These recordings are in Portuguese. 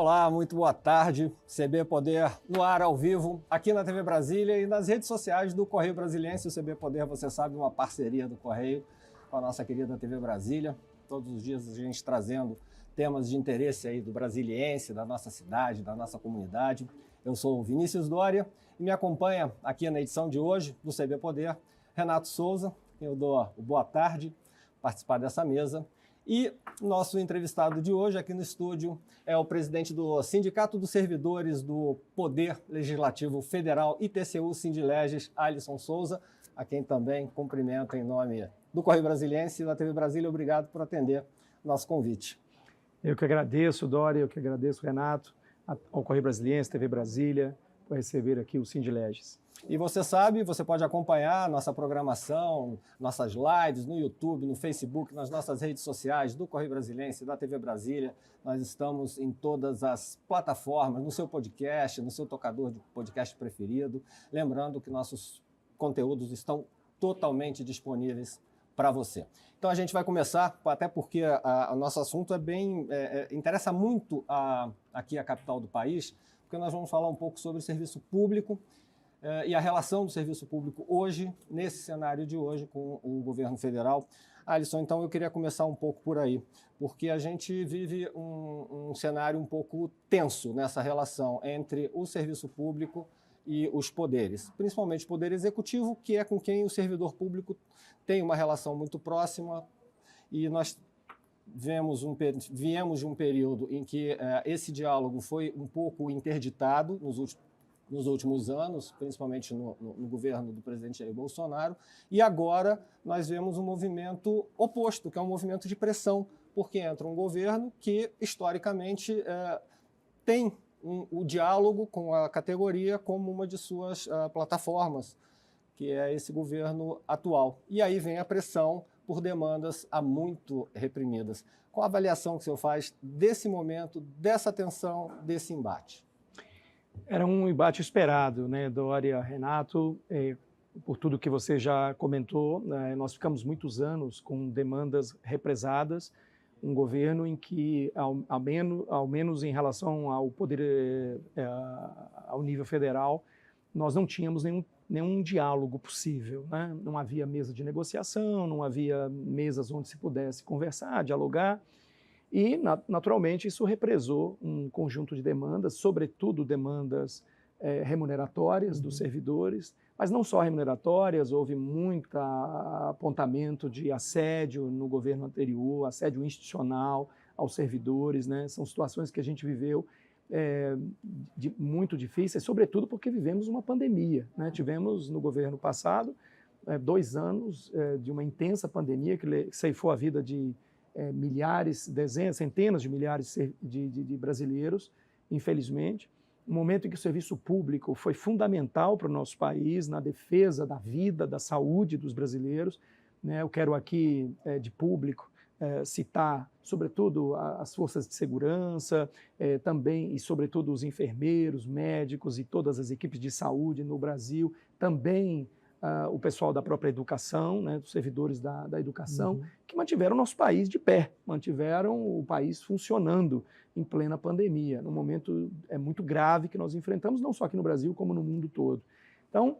Olá, muito boa tarde. CB Poder no ar ao vivo, aqui na TV Brasília e nas redes sociais do Correio Brasiliense. O CB Poder, você sabe, uma parceria do Correio com a nossa querida TV Brasília. Todos os dias a gente trazendo temas de interesse aí do brasiliense, da nossa cidade, da nossa comunidade. Eu sou o Vinícius Doria e me acompanha aqui na edição de hoje do CB Poder, Renato Souza. Eu dou o boa tarde, participar dessa mesa. E nosso entrevistado de hoje aqui no estúdio é o presidente do Sindicato dos Servidores do Poder Legislativo Federal e TCU Sindileges, Alisson Souza, a quem também cumprimento em nome do Correio Brasiliense e da TV Brasília. Obrigado por atender nosso convite. Eu que agradeço, Dória, eu que agradeço, Renato, ao Correio Brasiliense, TV Brasília, por receber aqui o Sindileges. E você sabe, você pode acompanhar a nossa programação, nossas lives no YouTube, no Facebook, nas nossas redes sociais do Correio Brasiliense, da TV Brasília. Nós estamos em todas as plataformas, no seu podcast, no seu tocador de podcast preferido. Lembrando que nossos conteúdos estão totalmente disponíveis para você. Então a gente vai começar, até porque o nosso assunto interessa muito aqui a capital do país, porque nós vamos falar um pouco sobre o serviço público e a relação do serviço público hoje, nesse cenário de hoje, com o governo federal. Alisson, então eu queria começar um pouco por aí, porque a gente vive um cenário um pouco tenso nessa relação entre o serviço público e os poderes, principalmente o poder executivo, que é com quem o servidor público tem uma relação muito próxima, e nós viemos de um período em que esse diálogo foi um pouco interditado nos últimos anos, principalmente no governo do presidente Jair Bolsonaro, e agora nós vemos um movimento oposto, que é um movimento de pressão, porque entra um governo que, historicamente, tem o diálogo com a categoria como uma de suas plataformas, que é esse governo atual. E aí vem a pressão por demandas há muito reprimidas. Qual a avaliação que o senhor faz desse momento, dessa tensão, desse embate? Era um embate esperado, né, Dória, Renato, por tudo que você já comentou. Nós ficamos muitos anos com demandas represadas, um governo em que, ao menos em relação ao poder, ao nível federal, nós não tínhamos nenhum diálogo possível, né? Não havia mesa de negociação, não havia mesas onde se pudesse conversar, dialogar, e, naturalmente, isso represou um conjunto de demandas, sobretudo demandas remuneratórias dos servidores, mas não só remuneratórias. Houve muito apontamento de assédio no governo anterior, assédio institucional aos servidores, né? São situações que a gente viveu muito difíceis, sobretudo porque vivemos uma pandemia, né? Tivemos no governo passado 2 anos de uma intensa pandemia que ceifou a vida de milhares, dezenas, centenas de milhares de brasileiros, infelizmente. Um momento em que o serviço público foi fundamental para o nosso país na defesa da vida, da saúde dos brasileiros, né? Eu quero aqui, de público, citar, sobretudo, as forças de segurança, também e, sobretudo, os enfermeiros, médicos e todas as equipes de saúde no Brasil, também o pessoal da própria educação, né, dos servidores da educação, que mantiveram o nosso país de pé, mantiveram o país funcionando em plena pandemia, num momento muito grave que nós enfrentamos, não só aqui no Brasil, como no mundo todo. Então,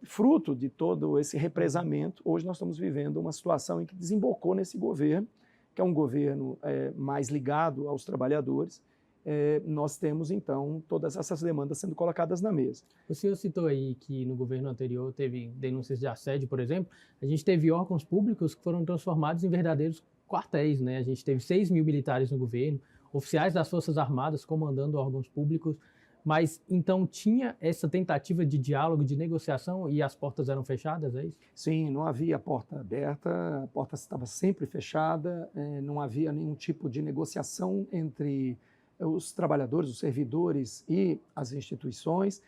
fruto de todo esse represamento, hoje nós estamos vivendo uma situação em que desembocou nesse governo, que é um governo mais ligado aos trabalhadores. Nós temos, então, todas essas demandas sendo colocadas na mesa. O senhor citou aí que no governo anterior teve denúncias de assédio, por exemplo. A gente teve órgãos públicos que foram transformados em verdadeiros quartéis, né? A gente teve 6 mil militares no governo, oficiais das Forças Armadas comandando órgãos públicos, mas então tinha essa tentativa de diálogo, de negociação, e as portas eram fechadas, é isso? Sim, não havia porta aberta, a porta estava sempre fechada, não havia nenhum tipo de negociação entre os trabalhadores, os servidores e as instituições.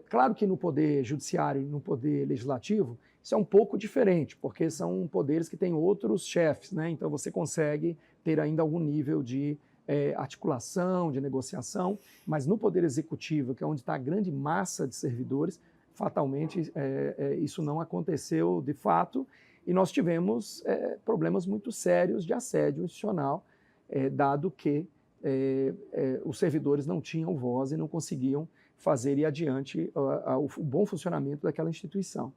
Claro que no poder judiciário e no poder legislativo isso é um pouco diferente, porque são poderes que têm outros chefes, né? Então você consegue ter ainda algum nível de articulação, de negociação, mas no poder executivo, que é onde está a grande massa de servidores, fatalmente isso não aconteceu de fato, e nós tivemos problemas muito sérios de assédio institucional, dado que os servidores não tinham voz e não conseguiam fazer ir adiante o bom funcionamento daquela instituição.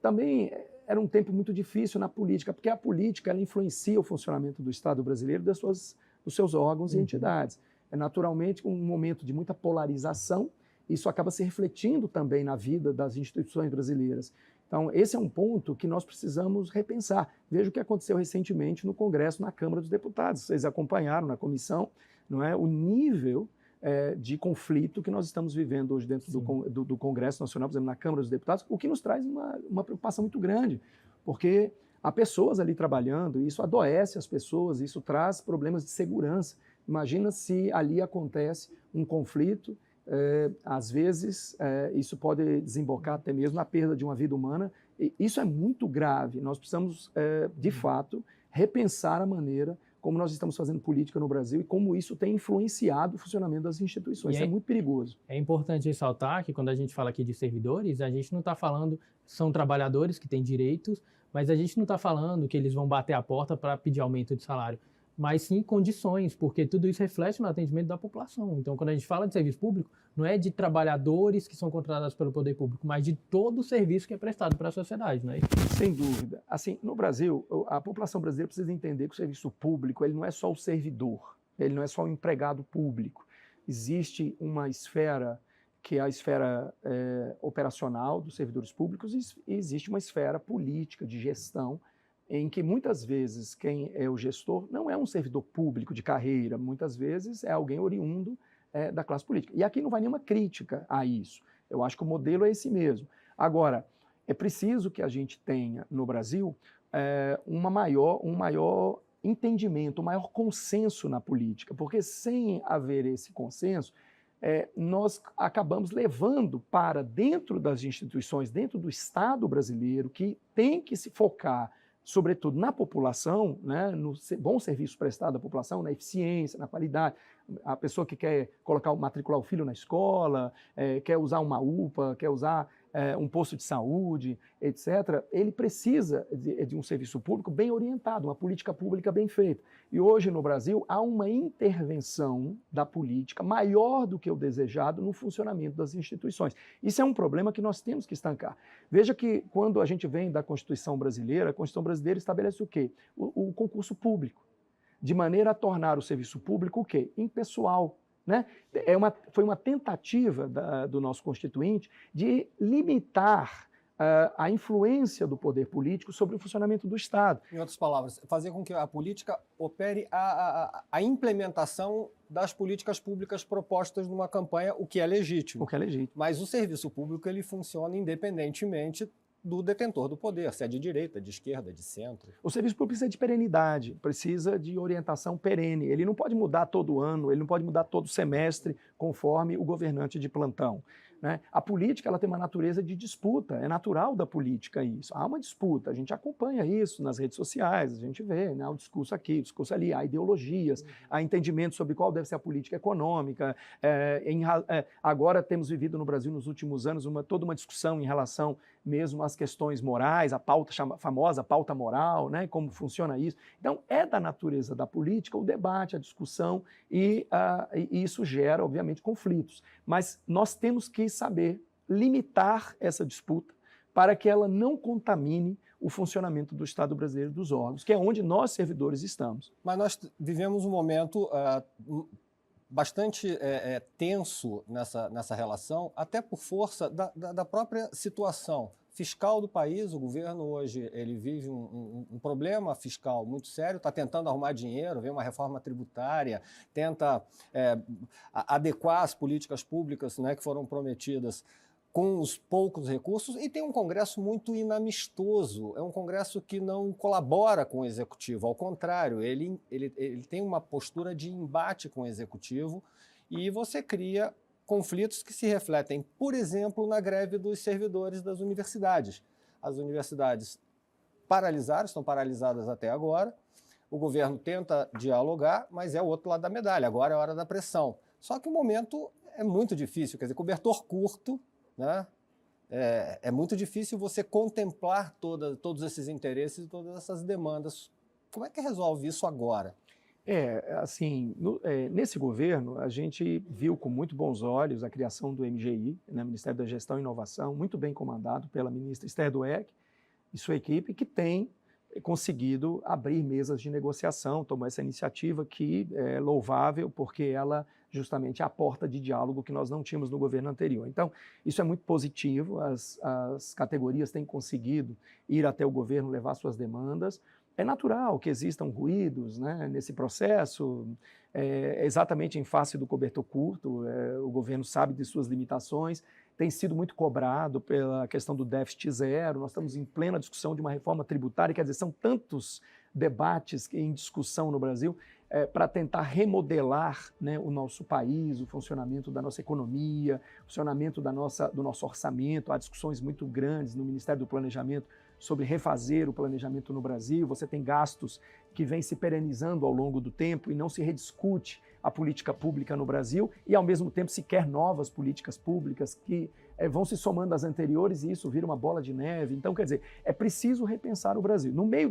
Também era um tempo muito difícil na política, porque a política ela influencia o funcionamento do Estado brasileiro, dos seus órgãos e entidades. É naturalmente um momento de muita polarização, isso acaba se refletindo também na vida das instituições brasileiras. Então, esse é um ponto que nós precisamos repensar. Veja o que aconteceu recentemente no Congresso, na Câmara dos Deputados. Vocês acompanharam na comissão, não é? O nível de conflito que nós estamos vivendo hoje dentro do Congresso Nacional, por exemplo, na Câmara dos Deputados, o que nos traz uma preocupação muito grande, porque há pessoas ali trabalhando, e isso adoece as pessoas, isso traz problemas de segurança. Imagina se ali acontece um conflito, às vezes isso pode desembocar até mesmo na perda de uma vida humana, e isso é muito grave. Nós precisamos, de fato, repensar a maneira como nós estamos fazendo política no Brasil e como isso tem influenciado o funcionamento das instituições. Isso é muito perigoso. É importante ressaltar que quando a gente fala aqui de servidores, a gente não está falando, são trabalhadores que têm direitos, mas a gente não está falando que eles vão bater a porta para pedir aumento de salário, mas sim condições, porque tudo isso reflete no atendimento da população. Então, quando a gente fala de serviço público, não é de trabalhadores que são contratados pelo poder público, mas de todo o serviço que é prestado para a sociedade, não é? Sem dúvida. Assim, no Brasil, a população brasileira precisa entender que o serviço público ele não é só o servidor, ele não é só o empregado público. Existe uma esfera que é a esfera operacional dos servidores públicos e existe uma esfera política, de gestão, em que muitas vezes quem é o gestor não é um servidor público de carreira, muitas vezes é alguém oriundo da classe política. E aqui não vai nenhuma crítica a isso. Eu acho que o modelo é esse mesmo. Agora, é preciso que a gente tenha no Brasil um maior entendimento, um maior consenso na política, porque sem haver esse consenso, nós acabamos levando para dentro das instituições, dentro do Estado brasileiro, que tem que se focar sobretudo na população, né, no bom serviço prestado à população, na eficiência, na qualidade. A pessoa que quer matricular o filho na escola, quer usar uma UPA, quer usar um posto de saúde, etc., ele precisa de um serviço público bem orientado, uma política pública bem feita. E hoje no Brasil há uma intervenção da política maior do que o desejado no funcionamento das instituições. Isso é um problema que nós temos que estancar. Veja que quando a gente vem da Constituição brasileira, a Constituição brasileira estabelece o quê? O concurso público, de maneira a tornar o serviço público o quê? Impessoal. Né? Foi uma tentativa do nosso Constituinte de limitar a influência do poder político sobre o funcionamento do Estado. Em outras palavras, fazer com que a política opere a implementação das políticas públicas propostas numa campanha, o que é legítimo. O que é legítimo. Mas o serviço público ele funciona independentemente do detentor do poder, se é de direita, de esquerda, de centro. O serviço público precisa de perenidade, precisa de orientação perene. Ele não pode mudar todo ano, ele não pode mudar todo semestre, conforme o governante de plantão. Né? A política ela tem uma natureza de disputa, é natural da política isso. Há uma disputa, a gente acompanha isso nas redes sociais, a gente vê né, o discurso aqui, o discurso ali, há ideologias, há entendimento sobre qual deve ser a política econômica. Agora temos vivido no Brasil nos últimos anos toda uma discussão em relação mesmo às questões morais, a pauta famosa pauta moral, né, como funciona isso. Então, é da natureza da política o debate, a discussão, e isso gera, obviamente, conflitos. Mas nós temos que saber limitar essa disputa para que ela não contamine o funcionamento do Estado brasileiro e dos órgãos, que é onde nós, servidores, estamos. Mas nós vivemos um momento bastante tenso nessa relação, até por força da própria situação fiscal do país. O governo hoje ele vive um problema fiscal muito sério, está tentando arrumar dinheiro, vem uma reforma tributária, tenta adequar as políticas públicas né, que foram prometidas com os poucos recursos, e tem um Congresso muito inamistoso, é um Congresso que não colabora com o Executivo, ao contrário, ele tem uma postura de embate com o Executivo, e você cria conflitos que se refletem, por exemplo, na greve dos servidores das universidades. As universidades estão paralisadas até agora, o governo tenta dialogar, mas é o outro lado da medalha, agora é a hora da pressão. Só que o momento é muito difícil, quer dizer, cobertor curto, né? É muito difícil você contemplar todos esses interesses e todas essas demandas. Como é que resolve isso agora? Assim, nesse governo, a gente viu com muito bons olhos a criação do MGI, né, Ministério da Gestão e Inovação, muito bem comandado pela ministra Esther Dweck e sua equipe, que tem conseguido abrir mesas de negociação, tomou essa iniciativa que é louvável, porque ela justamente é a porta de diálogo que nós não tínhamos no governo anterior. Então, isso é muito positivo, as categorias têm conseguido ir até o governo levar suas demandas. É natural que existam ruídos, né, nesse processo, exatamente em face do cobertor curto, o governo sabe de suas limitações, tem sido muito cobrado pela questão do déficit zero, nós estamos em plena discussão de uma reforma tributária, quer dizer, são tantos debates em discussão no Brasil para tentar remodelar, né, o nosso país, o funcionamento da nossa economia, o funcionamento do nosso orçamento. Há discussões muito grandes no Ministério do Planejamento sobre refazer o planejamento no Brasil. Você tem gastos que vêm se perenizando ao longo do tempo e não se rediscute a política pública no Brasil e, ao mesmo tempo, se quer novas políticas públicas que vão se somando às anteriores e isso vira uma bola de neve. Então, quer dizer, é preciso repensar o Brasil. No meio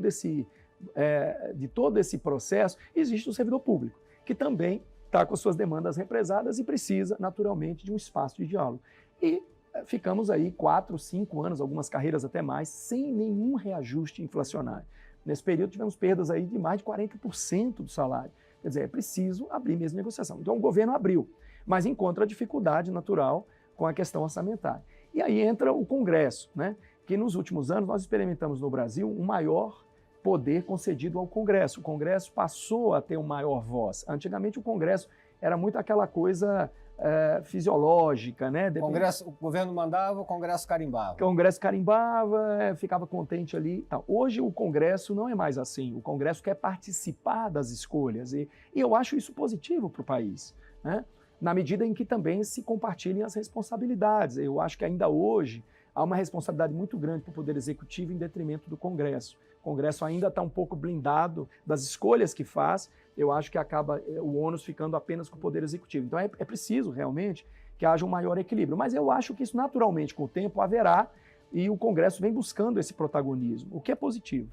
de todo esse processo, existe o servidor público, que também está com as suas demandas represadas e precisa, naturalmente, de um espaço de diálogo. E ficamos aí 4, 5 anos, algumas carreiras até mais, sem nenhum reajuste inflacionário. Nesse período tivemos perdas aí de mais de 40% do salário. Quer dizer, é preciso abrir mesmo negociação. Então o governo abriu, mas encontra dificuldade natural com a questão orçamentária. E aí entra o Congresso, né? Que nos últimos anos nós experimentamos no Brasil um maior poder concedido ao Congresso. O Congresso passou a ter uma maior voz. Antigamente o Congresso era muito aquela coisa fisiológica, né? O governo mandava, o Congresso carimbava. O Congresso carimbava, ficava contente ali. Tá. Hoje o Congresso não é mais assim. O Congresso quer participar das escolhas e eu acho isso positivo para o país, né? Na medida em que também se compartilhem as responsabilidades. Eu acho que ainda hoje há uma responsabilidade muito grande para o Poder Executivo em detrimento do Congresso. O Congresso ainda está um pouco blindado das escolhas que faz, eu acho que acaba o ônus ficando apenas com o Poder Executivo. Então é preciso realmente que haja um maior equilíbrio. Mas eu acho que isso naturalmente com o tempo haverá e o Congresso vem buscando esse protagonismo, o que é positivo.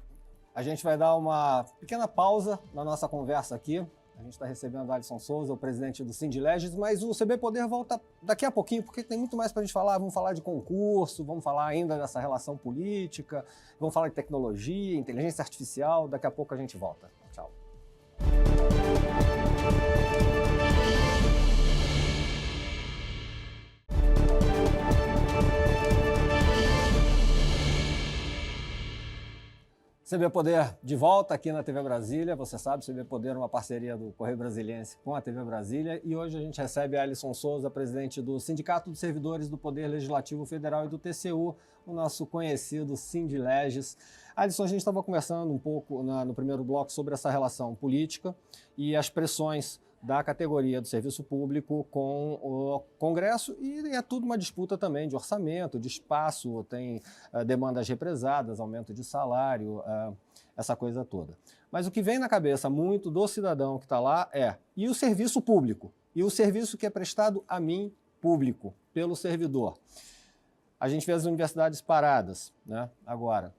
A gente vai dar uma pequena pausa na nossa conversa aqui. A gente está recebendo o Alisson Souza, o presidente do Sindileges, mas o CB Poder volta daqui a pouquinho, porque tem muito mais para a gente falar. Vamos falar de concurso, vamos falar ainda dessa relação política, vamos falar de tecnologia, inteligência artificial. Daqui a pouco a gente volta. Tchau. CB Poder de volta aqui na TV Brasília. Você sabe, CB Poder é uma parceria do Correio Brasiliense com a TV Brasília. E hoje a gente recebe a Alisson Souza, presidente do Sindicato dos Servidores do Poder Legislativo Federal e do TCU, o nosso conhecido Sindileges. Alisson, a gente estava conversando um pouco no primeiro bloco sobre essa relação política e as pressões da categoria do serviço público com o Congresso, e é tudo uma disputa também de orçamento, de espaço, tem demandas represadas, aumento de salário, essa coisa toda. Mas o que vem na cabeça muito do cidadão que está lá e o serviço público? E o serviço que é prestado a mim, público, pelo servidor? A gente vê as universidades paradas, né, agora.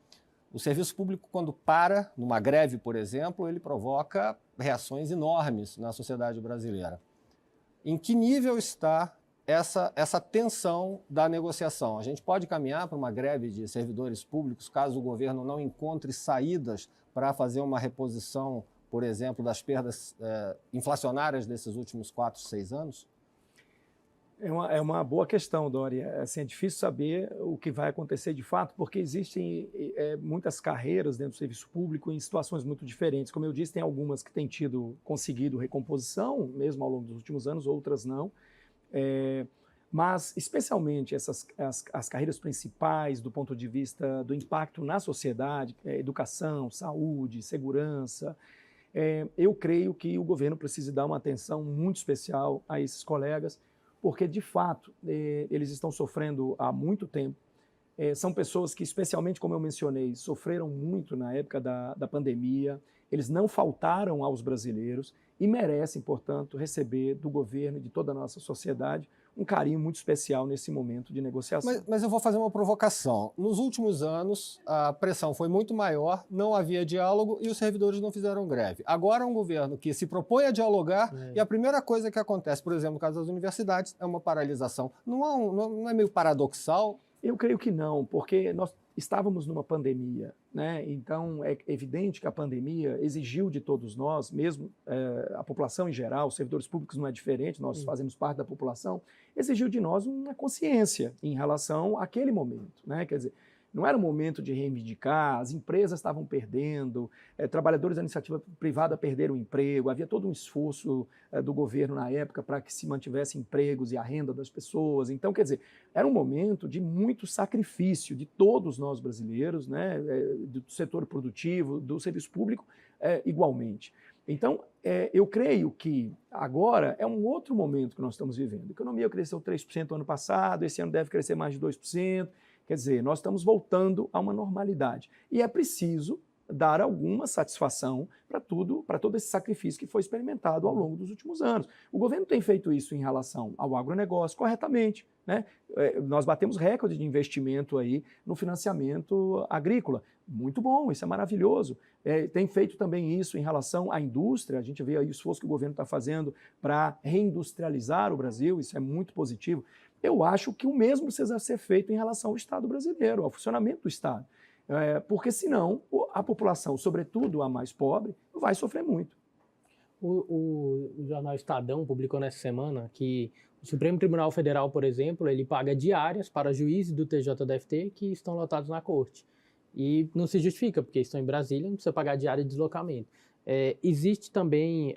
O serviço público, quando para, numa greve, por exemplo, ele provoca reações enormes na sociedade brasileira. Em que nível está essa tensão da negociação? A gente pode caminhar para uma greve de servidores públicos caso o governo não encontre saídas para fazer uma reposição, por exemplo, das perdas inflacionárias desses últimos 4, 6 anos? É uma boa questão, Dória. Assim, é difícil saber o que vai acontecer de fato, porque existem muitas carreiras dentro do serviço público em situações muito diferentes. Como eu disse, tem algumas que têm conseguido recomposição, mesmo ao longo dos últimos anos, outras não. Mas, especialmente, as carreiras principais do ponto de vista do impacto na sociedade, educação, saúde, segurança, eu creio que o governo precisa dar uma atenção muito especial a esses colegas, porque, de fato, eles estão sofrendo há muito tempo. São pessoas que, especialmente, como eu mencionei, sofreram muito na época da pandemia, eles não faltaram aos brasileiros e merecem, portanto, receber do governo e de toda a nossa sociedade um carinho muito especial nesse momento de negociação. Mas eu vou fazer uma provocação. Nos últimos anos, a pressão foi muito maior, não havia diálogo e os servidores não fizeram greve. Agora é um governo que se propõe a dialogar e a primeira coisa que acontece, por exemplo, no caso das universidades, é uma paralisação. Não é meio paradoxal? Eu creio que não, porque nós estávamos numa pandemia, né? Então é evidente que a pandemia exigiu de todos nós, mesmo a população em geral, os servidores públicos não é diferente, nós fazemos parte da população, exigiu de nós uma consciência em relação àquele momento, né? Quer dizer, não era o momento de reivindicar, as empresas estavam perdendo, trabalhadores da iniciativa privada perderam o emprego, havia todo um esforço do governo na época para que se mantivessem empregos e a renda das pessoas. Então, quer dizer, era um momento de muito sacrifício de todos nós brasileiros, né, do setor produtivo, do serviço público, igualmente. Então, eu creio que agora é um outro momento que nós estamos vivendo. A economia cresceu 3% ano passado, esse ano deve crescer mais de 2%. Quer dizer, nós estamos voltando a uma normalidade. E é preciso dar alguma satisfação para todo esse sacrifício que foi experimentado ao longo dos últimos anos. O governo tem feito isso em relação ao agronegócio corretamente, né? Nós batemos recorde de investimento aí no financiamento agrícola. Muito bom, isso é maravilhoso. Tem feito também isso em relação à indústria, a gente vê aí o esforço que o governo está fazendo para reindustrializar o Brasil, isso é muito positivo. Eu acho que o mesmo precisa ser feito em relação ao Estado brasileiro, ao funcionamento do Estado. Porque senão a população, sobretudo a mais pobre, vai sofrer muito. O jornal Estadão publicou nessa semana que o Supremo Tribunal Federal, por exemplo, ele paga diárias para juízes do TJDFT que estão lotados na corte. E não se justifica, porque estão em Brasília, não precisa pagar diária de deslocamento. Existe também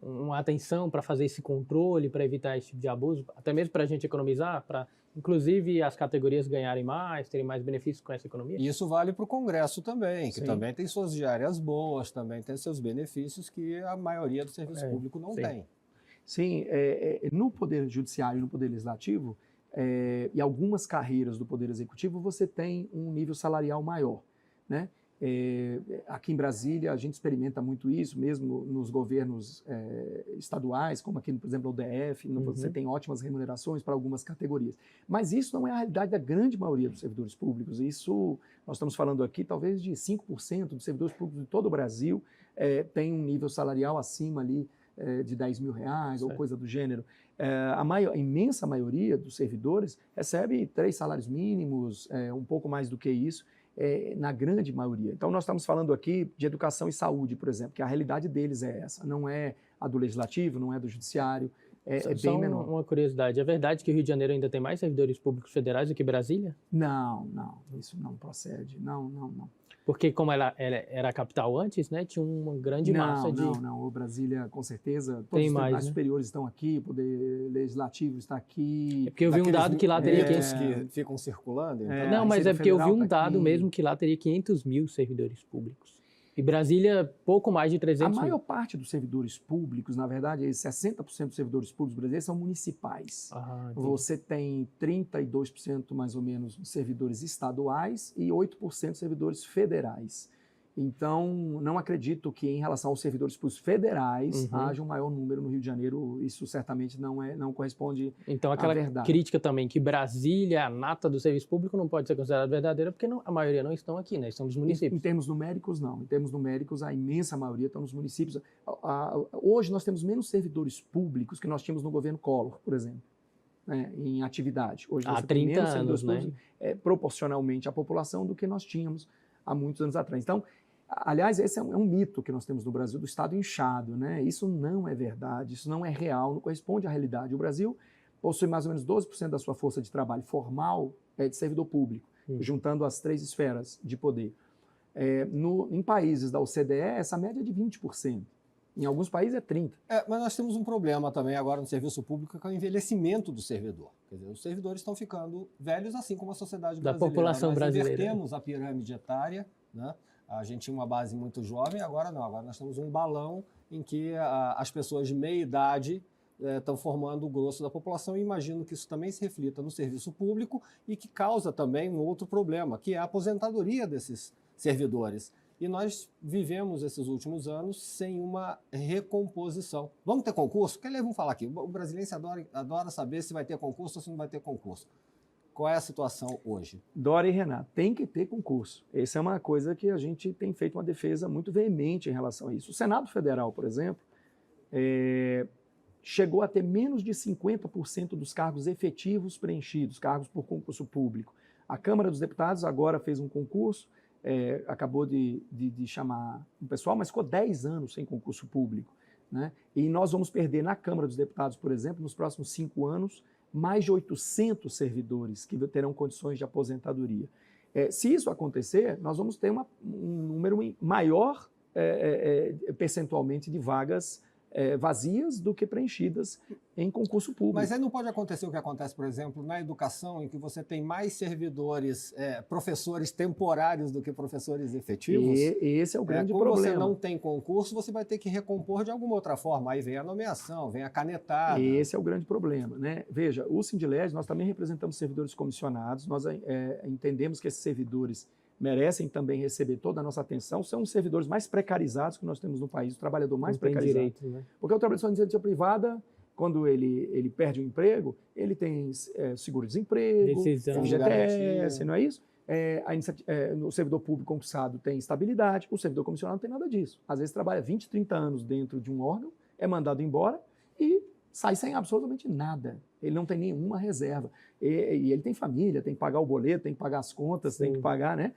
uma atenção para fazer esse controle, para evitar esse tipo de abuso, até mesmo para a gente economizar, para inclusive as categorias ganharem mais, terem mais benefícios com essa economia? Isso vale para o Congresso também, que Sim. também tem suas diárias boas, também tem seus benefícios que a maioria do serviço público não tem. Sim, no Poder Judiciário e no Poder Legislativo, e algumas carreiras do Poder Executivo, você tem um nível salarial maior, né? Aqui em Brasília, a gente experimenta muito isso, mesmo nos governos estaduais, como aqui, por exemplo, o DF, você tem ótimas remunerações para algumas categorias. Mas isso não é a realidade da grande maioria dos servidores públicos. Isso, nós estamos falando aqui, talvez de 5% dos servidores públicos de todo o Brasil tem um nível salarial acima ali de R$10 mil, ou coisa do gênero. A imensa maioria dos servidores recebe 3 salários mínimos, um pouco mais do que isso, na grande maioria. Então, nós estamos falando aqui de educação e saúde, por exemplo, que a realidade deles é essa, não é a do Legislativo, não é do Judiciário, é bem menor. Uma curiosidade, é verdade que o Rio de Janeiro ainda tem mais servidores públicos federais do que Brasília? Não, isso não procede, não. Porque como ela era a capital antes, né, tinha uma grande massa de... Não, o Brasília, com certeza, todos tem os tribunais mais, né? superiores estão aqui, o Poder Legislativo está aqui. É porque eu vi um dado que lá teria... que ficam circulando? Então. Não, mas é porque eu vi um tá dado mesmo que lá teria 500 mil servidores públicos. E Brasília, pouco mais de 300 mil. A maior parte dos servidores públicos, na verdade, 60% dos servidores públicos brasileiros são municipais. Você tem 32% mais ou menos de servidores estaduais e 8% de servidores federais. Então, não acredito que em relação aos servidores públicos federais haja um maior número no Rio de Janeiro. Isso certamente não corresponde então, à verdade. Então, aquela crítica também que Brasília, a nata do serviço público, não pode ser considerada verdadeira, porque a maioria não estão aqui, né? Estão nos municípios. Em termos numéricos, não. Em termos numéricos, a imensa maioria estão nos municípios. Hoje, nós temos menos servidores públicos que nós tínhamos no governo Collor, por exemplo, né, em atividade. Hoje, há você tem 30 menos servidores anos, públicos, proporcionalmente à população, do que nós tínhamos há muitos anos atrás. Então, aliás, esse é um mito que nós temos no Brasil, do Estado inchado, né? Isso não é verdade, isso não é real, não corresponde à realidade. O Brasil possui mais ou menos 12% da sua força de trabalho formal de servidor público, juntando as 3 esferas de poder. Em países da OCDE, essa média é de 20%. Em alguns países é 30%. Mas nós temos um problema também agora no serviço público, que é o envelhecimento do servidor. Quer dizer, os servidores estão ficando velhos, assim como a sociedade brasileira. Da população brasileira. Nós invertemos a pirâmide etária, né? A gente tinha uma base muito jovem, agora não. Agora nós temos um balão em que as pessoas de meia idade estão formando o grosso da população, e imagino que isso também se reflita no serviço público e que causa também um outro problema, que é a aposentadoria desses servidores. e nós vivemos esses últimos anos sem uma recomposição. Vamos ter concurso? Vamos falar aqui. O brasileiro adora saber se vai ter concurso ou se não vai ter concurso. Qual é a situação hoje? Dora e Renato, tem que ter concurso. Essa é uma coisa que a gente tem feito uma defesa muito veemente em relação a isso. O Senado Federal, por exemplo, chegou a ter menos de 50% dos cargos efetivos preenchidos, cargos por concurso público. A Câmara dos Deputados agora fez um concurso, acabou de chamar o pessoal, mas ficou 10 anos sem concurso público, né? E nós vamos perder na Câmara dos Deputados, por exemplo, nos próximos 5 anos, mais de 800 servidores que terão condições de aposentadoria. Se isso acontecer, nós vamos ter um número maior percentualmente de vagas vazias do que preenchidas em concurso público. Mas aí não pode acontecer o que acontece, por exemplo, na educação, em que você tem mais servidores, professores temporários do que professores efetivos? E esse é o grande problema. problema. Quando você não tem concurso, você vai ter que recompor de alguma outra forma. Aí vem a nomeação, vem a canetada. Esse é o grande problema, né? Veja, o Sindilege, nós também representamos servidores comissionados, nós entendemos que esses servidores merecem também receber toda a nossa atenção, são os servidores mais precarizados que nós temos no país, o trabalhador mais precarizado. Direito, né? Porque o trabalhador de iniciativa privada, quando ele perde o emprego, ele tem seguro-desemprego, FGTS, não é isso? O servidor público concursado tem estabilidade, o servidor comissionado não tem nada disso. Às vezes trabalha 20, 30 anos dentro de um órgão, é mandado embora e sai sem absolutamente nada. Ele não tem nenhuma reserva. E ele tem família, tem que pagar o boleto, tem que pagar as contas, tem que pagar, né?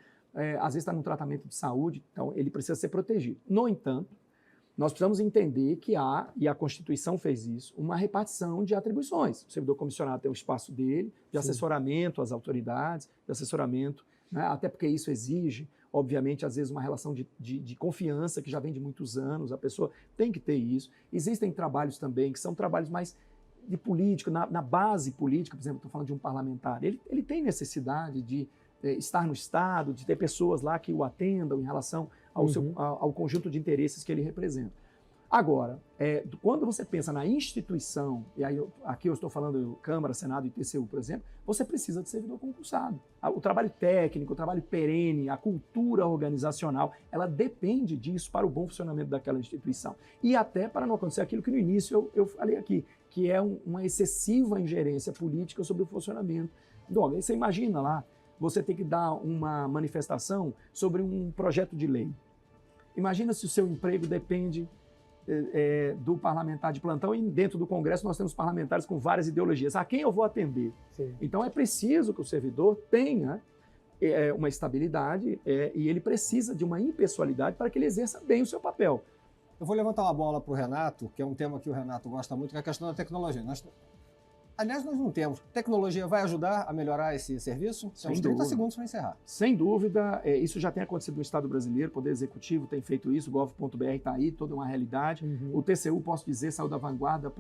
Às vezes está num tratamento de saúde, então ele precisa ser protegido. No entanto, nós precisamos entender que há, e a Constituição fez isso, uma repartição de atribuições. O servidor comissionado tem o espaço dele, de assessoramento às autoridades, de assessoramento, né? Até porque isso exige, obviamente, às vezes uma relação de confiança que já vem de muitos anos, a pessoa tem que ter isso. Existem trabalhos também que são trabalhos mais de político, na base política, por exemplo, estou falando de um parlamentar, ele tem necessidade de estar no Estado, de ter pessoas lá que o atendam em relação ao conjunto de interesses que ele representa. Agora, quando você pensa na instituição, e aí aqui eu estou falando Câmara, Senado e TCU, por exemplo, você precisa de servidor concursado. O trabalho técnico, o trabalho perene, a cultura organizacional, ela depende disso para o bom funcionamento daquela instituição. E até para não acontecer aquilo que no início eu falei aqui, que é uma excessiva ingerência política sobre o funcionamento do órgão. Você imagina lá, você tem que dar uma manifestação sobre um projeto de lei. Imagina se o seu emprego depende do parlamentar de plantão e dentro do Congresso nós temos parlamentares com várias ideologias. A quem eu vou atender? Sim. Então é preciso que o servidor tenha uma estabilidade e ele precisa de uma impessoalidade para que ele exerça bem o seu papel. Eu vou levantar uma bola para o Renato, que é um tema que o Renato gosta muito, que é a questão da tecnologia. Aliás, nós não temos. Tecnologia vai ajudar a melhorar esse serviço? Temos 30 segundos para encerrar. Sem dúvida, isso já tem acontecido no Estado brasileiro, o Poder Executivo tem feito isso, o gov.br está aí, toda uma realidade. O TCU, posso dizer, saiu da vanguarda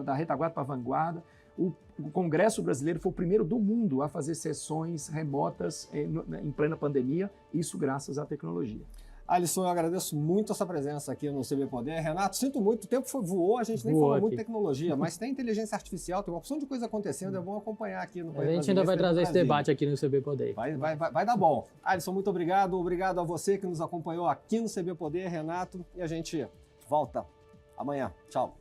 da retaguarda para a vanguarda. O Congresso brasileiro foi o primeiro do mundo a fazer sessões remotas em plena pandemia, isso graças à tecnologia. Alisson, eu agradeço muito essa presença aqui no CB Poder. Renato, sinto muito, o tempo voou, a gente nem falou muito de tecnologia, mas tem inteligência artificial, tem uma opção de coisa acontecendo, é bom acompanhar aqui no Correio. A gente ainda vai trazer esse debate aqui no CB Poder. Vai dar bom. Alisson, muito obrigado. Obrigado a você que nos acompanhou aqui no CB Poder, Renato, e a gente volta amanhã. Tchau.